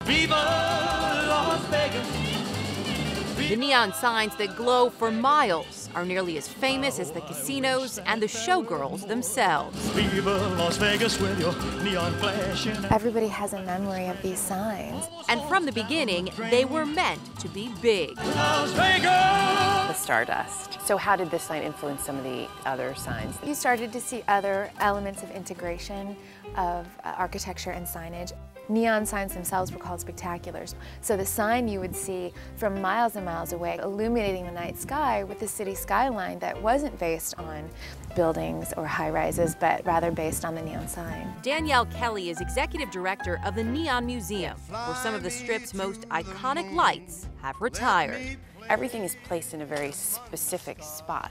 Viva Las Vegas. The neon signs that glow for miles are nearly as famous as the casinos and the showgirls themselves. Viva Las Vegas with your neon flashing. Everybody has a memory of these signs. And from the beginning, they were meant to be big. Las Vegas. The stardust. So how did this sign influence some of the other signs? You started to see other elements of integration of architecture and signage. Neon signs themselves were called spectaculars. So the sign you would see from miles and miles away, illuminating the night sky with the city skyline that wasn't based on buildings or high-rises, but rather based on the neon sign. Danielle Kelly is executive director of the Neon Museum, where some of the Strip's most iconic lights have retired. Everything is placed in a very specific spot.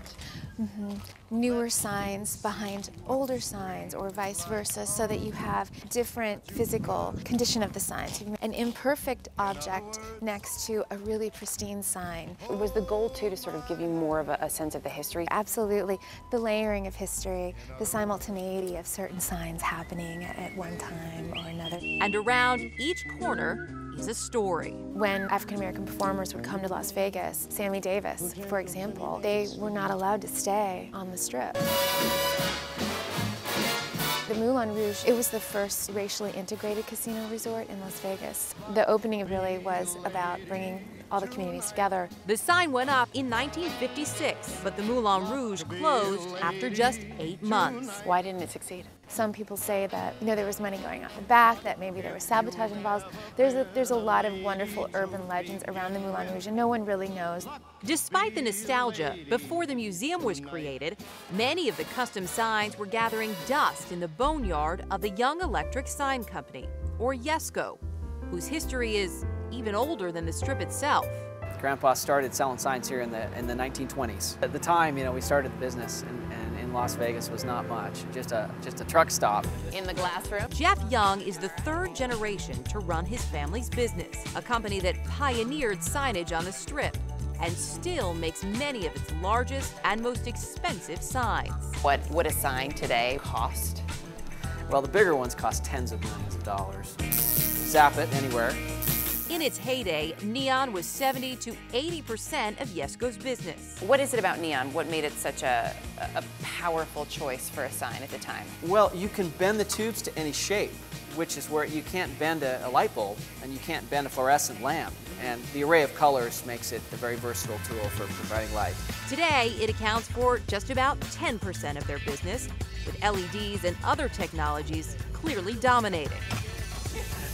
Newer signs behind older signs or vice versa, so that you have different physical condition of the signs. An imperfect object next to a really pristine sign. Was the goal too to sort of give you more of a sense of the history? Absolutely. The layering of history, the simultaneity of certain signs happening at one time or another. And around each corner is a story. When African-American performers would come to Las Vegas, Sammy Davis, for example, they were not allowed to stay on the Strip. The Moulin Rouge, it was the first racially integrated casino resort in Las Vegas. The opening really was about bringing all the communities together. The sign went up in 1956, but the Moulin Rouge closed after just 8 months. Why didn't it succeed? Some people say that there was money going out the back, that maybe there was sabotage involved. There's a lot of wonderful urban legends around the Moulin Rouge, and no one really knows. Despite the nostalgia, before the museum was created, many of the custom signs were gathering dust in the boneyard of the Young Electric Sign Company, or YESCO, whose history is even older than the Strip itself. Grandpa started selling signs here in the 1920s. At the time, we started the business, and in Las Vegas was not much, just a truck stop. In the glass room? Jeff Young is the third generation to run his family's business, a company that pioneered signage on the Strip and still makes many of its largest and most expensive signs. What would a sign today cost? Well, the bigger ones cost tens of millions of dollars. Zap it anywhere. In its heyday, neon was 70 to 80% of YESCO's business. What is it about neon? What made it such a powerful choice for a sign at the time? Well, you can bend the tubes to any shape, which is where you can't bend a light bulb and you can't bend a fluorescent lamp. And the array of colors makes it a very versatile tool for providing light. Today, it accounts for just about 10% of their business, with LEDs and other technologies clearly dominating.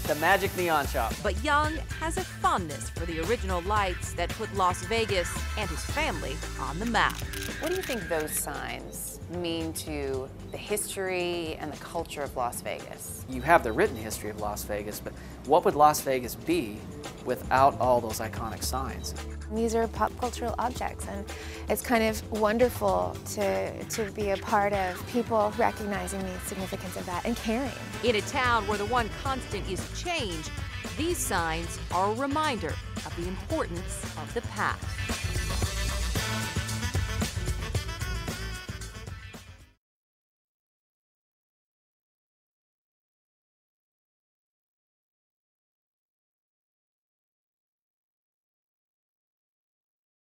The magic neon shop. But Young has a fondness for the original lights that put Las Vegas and his family on the map. What do you think those signs mean to the history and the culture of Las Vegas? You have the written history of Las Vegas, but what would Las Vegas be without all those iconic signs? These are pop cultural objects, and it's kind of wonderful to be a part of people recognizing the significance of that and caring. In a town where the one constant is change, these signs are a reminder of the importance of the past.